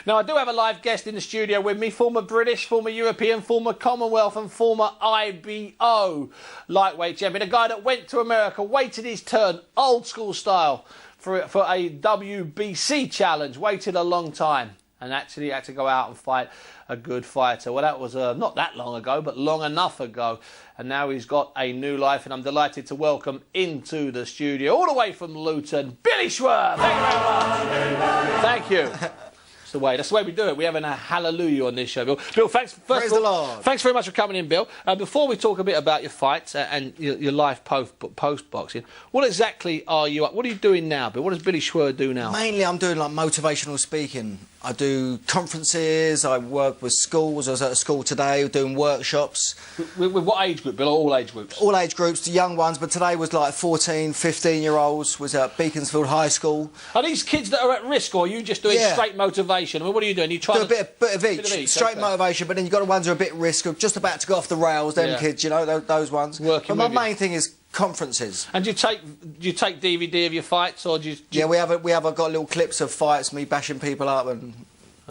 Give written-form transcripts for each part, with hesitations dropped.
Now, I do have a live guest in the studio with me, former British, former European, former Commonwealth and former IBO lightweight champion. A guy that went to America, waited his turn, old school style, for a WBC challenge, waited a long time and actually had to go out and fight a good fighter. Well, that was not that long ago, but long enough ago. And now he's got a new life, and I'm delighted to welcome into the studio, all the way from Luton, Billy Schwer. Thank you very much. Thank you. That's the way we do it. We're having a hallelujah on this show, Bill. Bill, thanks. Praise the Lord. Thanks very much for coming in, Bill. Before we talk a bit about your fights and your life post boxing, what exactly are you? What are you doing now, Bill? What does Billy Schwer do now? Mainly, I'm doing like motivational speaking. I do conferences. I work with schools. I was at a school today doing workshops. With what age group, Bill? Or all age groups? All age groups, the young ones. But today was like 14, 15-year-olds. Was at Beaconsfield High School. Are these kids that are at risk, or are you just doing straight motivation? I mean, what are you doing? You try do a bit of each. Straight motivation, but then you've got the ones who are a bit at risk of just about to go off the rails. Them kids, you know, those ones. But my main thing is conferences. And do you take DVD of your fights, or do you? Yeah, we have got little clips of fights, me bashing people up and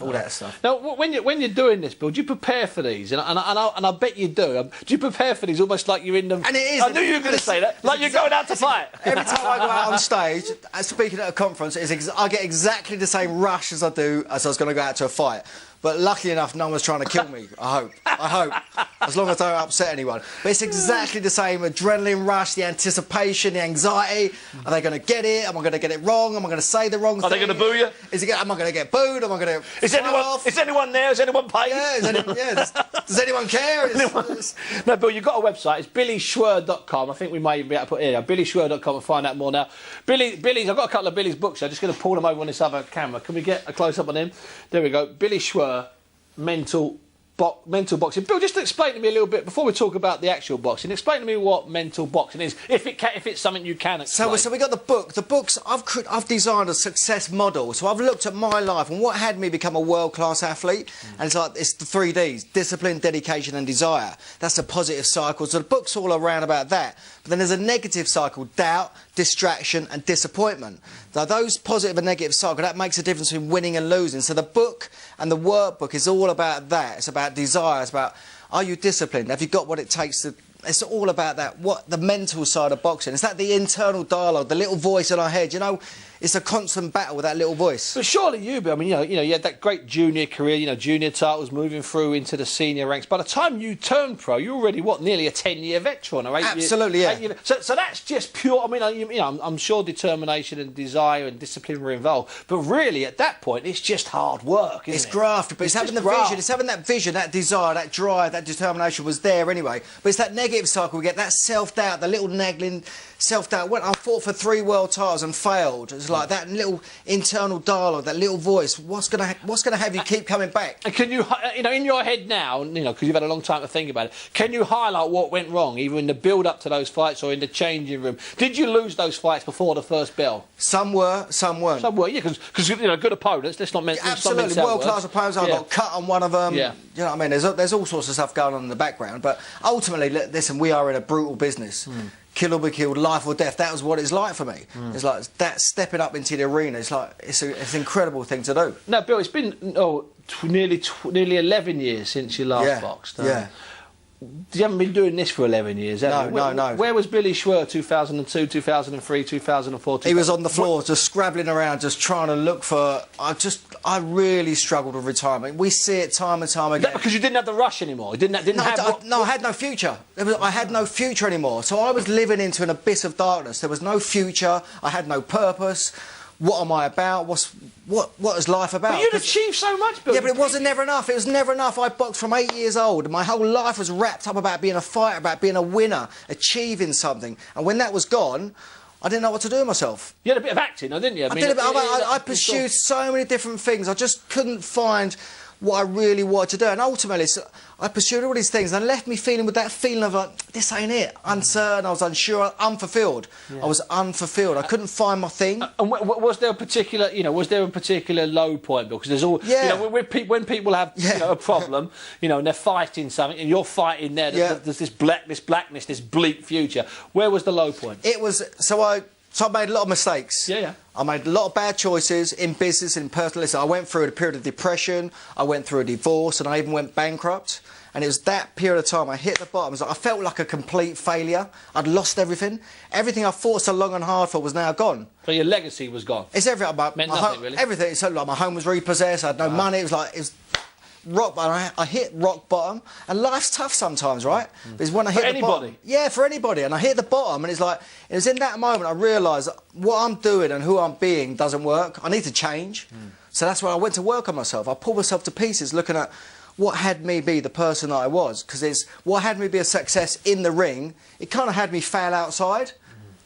all that stuff. Now, when you're doing this, Bill, do you prepare for these? And I bet you do. Do you prepare for these almost like you're in them? And it is. I knew you were going to say that. Like you're going out to fight. Every time I go out on stage, speaking at a conference, I get exactly the same rush as I do as I was going to go out to a fight. But luckily enough, no one's trying to kill me, I hope. I hope. As long as I don't upset anyone. But it's exactly the same adrenaline rush, the anticipation, the anxiety. Are they going to get it? Am I going to get it wrong? Am I going to say the wrong thing? Are they going to boo you? Am I going to get booed? Am I going to Is anyone there? Is anyone paying? Yeah, does anyone care? No, Bill, you've got a website. It's billyschwer.com. I think we may even be able to put it here. billyschwer.com and find out more now. Billy's, I've got a couple of Billy's books. I'm just going to pull them over on this other camera. Can we get a close-up on him? There we go. Billy Schwer. Mental boxing. Bill, just explain to me a little bit before we talk about the actual boxing. Explain to me what mental boxing is, if it's something you can explain. So we got the book. The books I've designed a success model. So I've looked at my life and what had me become a world-class athlete. And it's the 3 Ds: discipline, dedication, and desire. That's the positive cycle. So the book's all around about that. But then there's a negative cycle: doubt, distraction, and disappointment. Now those positive and negative cycle, that makes a difference between winning and losing. So the book and the workbook is all about that. It's about desire. It's about, are you disciplined? Have you got what it takes to... It's all about that. What the mental side of boxing. It's that the internal dialogue, the little voice in our head. You know, it's a constant battle with that little voice. But surely you, Bill, I mean, you had that great junior career, junior titles, moving through into the senior ranks. By the time you turned pro, you're already, nearly a 10-year veteran, or 8 years? Absolutely, yeah. So that's just pure, I mean, I'm sure determination and desire and discipline were involved. But really, at that point, it's just hard work, isn't it? It's graft, but it's having the vision. It's having that vision, that desire, that drive, that determination was there anyway. But it's that negative cycle. We get that self-doubt, the little nagging self-doubt. When I fought for 3 world titles and failed, it's like that little internal dialogue, that little voice. What's gonna have you keep coming back? And can you, in your head now, because you've had a long time to think about it, can you highlight what went wrong, either in the build-up to those fights or in the changing room? Did you lose those fights before the first bell? Some were, some weren't. Some were, yeah, because good opponents. Let's not mention. Absolutely, world-class opponents. I got cut on one of them. Yeah. You know what I mean? There's all sorts of stuff going on in the background, but ultimately, listen, we are in a brutal business. Kill or be killed, life or death. That was what it's like for me. It's like that stepping up into the arena. It's like it's an incredible thing to do. Now, Bill, it's been nearly 11 years since you last boxed. Yeah. You haven't been doing this for 11 years, have you? No. Where was Billy Schwer 2002, 2003, 2004? He was on the floor, just scrabbling around, just trying to look for... I really struggled with retirement. We see it time and time again. Because you didn't have the rush anymore? I had no future. I had no future anymore. So I was living into an abyss of darkness. There was no future. I had no purpose. What am I about? What is life about? But you'd achieved so much, Bill. Yeah, but it wasn't never enough. It was never enough. I boxed from 8 years old. My whole life was wrapped up about being a fighter, about being a winner, achieving something. And when that was gone, I didn't know what to do with myself. You had a bit of acting, though, didn't you? I pursued so many different things. I just couldn't find what I really wanted to do. And ultimately, I pursued all these things and left me feeling with that feeling of like, this ain't it. Uncertain, I was unsure, unfulfilled. Yeah. I was unfulfilled. I couldn't find my thing. And was there a particular, low point, Bill? Because there's all, when people have a problem, and they're fighting something, and you're fighting there, there's this blackness, this bleak future. Where was the low point? It was, so So I made a lot of mistakes. Yeah, yeah. I made a lot of bad choices in business and personal. Listen, I went through a period of depression. I went through a divorce, and I even went bankrupt. And it was that period of time I hit the bottom. I felt like a complete failure. I'd lost everything. Everything I fought so long and hard for was now gone. So your legacy was gone. It's everything. Meant nothing, really. Everything. So like my home was repossessed. I had no money. It was rock bottom. I hit rock bottom, and life's tough sometimes, right? Because when I hit the bottom, yeah, for anybody, and I hit the bottom, and it's like it was in that moment I realised that what I'm doing and who I'm being doesn't work. I need to change. So that's why I went to work on myself. I pulled myself to pieces, looking at what had me be the person that I was, because it's what had me be a success in the ring. It kind of had me fail outside.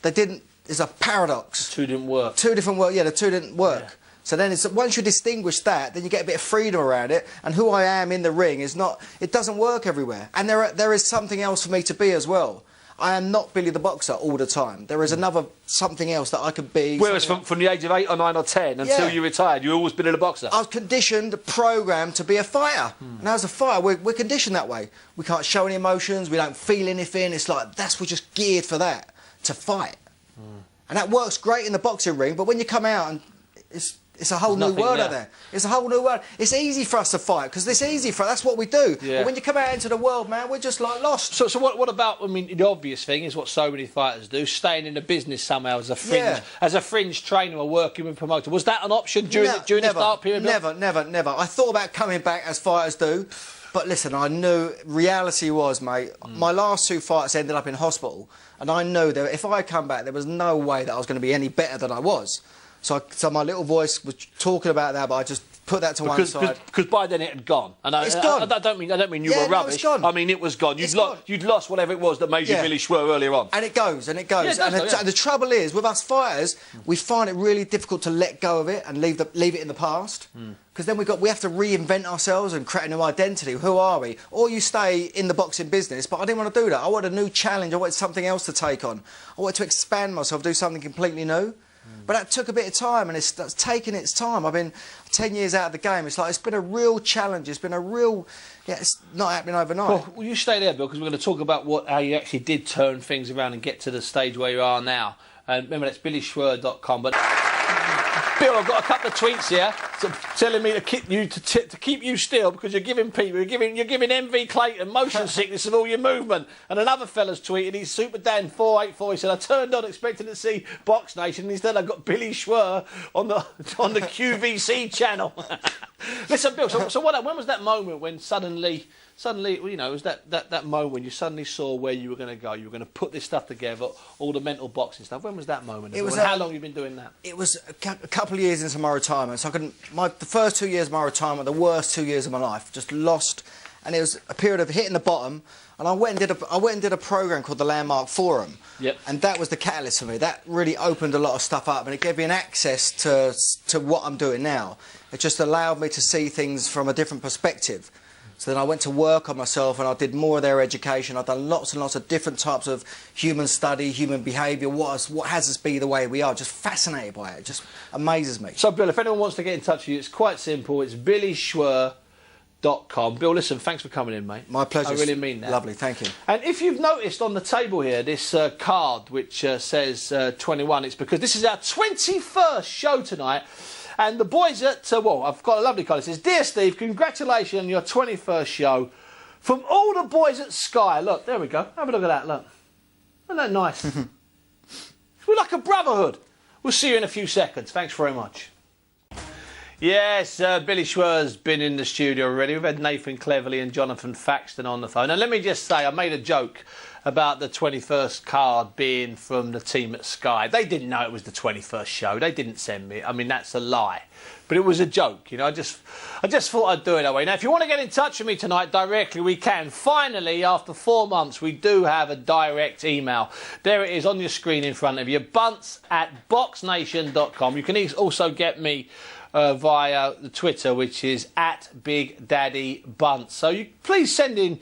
They didn't. It's a paradox. The two didn't work. Two different work. Yeah, the two didn't work. Yeah. So then, once you distinguish that, then you get a bit of freedom around it. And who I am in the ring is not. It doesn't work everywhere. And there is something else for me to be as well. I am not Billy the Boxer all the time. There is another something else that I could be. Whereas from the age of 8 or 9 or 10 until you retired, you've always been a boxer. I was conditioned, programmed to be a fighter. And as a fighter, we're conditioned that way. We can't show any emotions. We don't feel anything. It's like we're just geared for that, to fight. And that works great in the boxing ring. But when you come out and it's a whole new world out there. It's a whole new world. It's easy for us to fight because it's easy for us. That's what we do. Yeah. But when you come out into the world, man, we're just like lost. So what about? I mean, the obvious thing is what so many fighters do: staying in the business somehow as a fringe trainer or working with a promoter. Was that an option during the start period? Never. I thought about coming back as fighters do, but listen, I knew reality was, mate. My last 2 fights ended up in hospital, and I knew that if I come back, there was no way that I was going to be any better than I was. So my little voice was talking about that, but I just put that to one side. Because by then it had gone. And it's gone. I don't mean you were rubbish. No, it's gone. I mean it was gone. You'd lost whatever it was that made you Billy Schwer earlier on. And it goes, and it goes. Yeah, and the trouble is, with us fighters, we find it really difficult to let go of it and leave it in the past. Because then we have to reinvent ourselves and create a new identity. Who are we? Or you stay in the boxing business, but I didn't want to do that. I wanted a new challenge. I wanted something else to take on. I wanted to expand myself, do something completely new. But that took a bit of time, and it's taken its time. I've been 10 years out of the game. It's been a real challenge. It's been a real... Yeah, it's not happening overnight. Well, you stay there, Bill, because we're going to talk about how you actually did turn things around and get to the stage where you are now. And remember, that's billyschwer.com. But Bill, I've got a couple of tweets here telling me to keep you still because you're giving MV Clayton motion sickness of all your movement. And another fella's tweeted, he's Super Dan 484. He said, I turned on expecting to see Box Nation, and instead I got Billy Schwer on the QVC channel. Listen, Bill. So when was that moment when suddenly, you know, it was that moment when you suddenly saw where you were going to go? You were going to put this stuff together, all the mental boxing stuff. When was that moment? How long have you been doing that? It was a couple of years into my retirement. So the first 2 years of my retirement, the worst 2 years of my life, just lost. And it was a period of hitting the bottom. And I went and did a program called the Landmark Forum. Yep. And that was the catalyst for me. That really opened a lot of stuff up, and it gave me an access to what I'm doing now. It just allowed me to see things from a different perspective. So then I went to work on myself, and I did more of their education. I've done lots and lots of different types of human study, human behaviour, what has us be the way we are. Just fascinated by it. It just amazes me. So, Bill, if anyone wants to get in touch with you, it's quite simple. It's billyschwer.com. Bill, listen, thanks for coming in, mate. My pleasure. I really mean that. Lovely, thank you. And if you've noticed on the table here, this card which says 21, it's because this is our 21st show tonight. And the boys at, I've got a lovely card. It says, Dear Steve, congratulations on your 21st show. From all the boys at Sky. Look, there we go. Have a look at that, look. Isn't that nice? We're like a brotherhood. We'll see you in a few seconds. Thanks very much. Yes, Billy Schwer's been in the studio already. We've had Nathan Cleverly and Jonathan Faxton on the phone. And let me just say, I made a joke about the 21st card being from the team at Sky. They didn't know it was the 21st show. They didn't send me. I mean, that's a lie. But it was a joke, you know. I just thought I'd do it that way. Now, if you want to get in touch with me tonight directly, we can. Finally, after 4 months, we do have a direct email. There it is on your screen in front of you. Bunce@boxnation.com. You can also get me via the Twitter, which is @BigDaddyBunce. So you please send in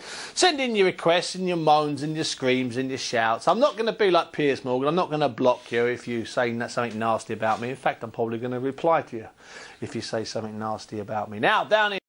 your requests and your moans and your screams and your shouts. I'm not going to be like Piers Morgan. I'm not going to block you if you say something nasty about me. In fact, I'm probably going to reply to you if you say something nasty about me. Now, down here.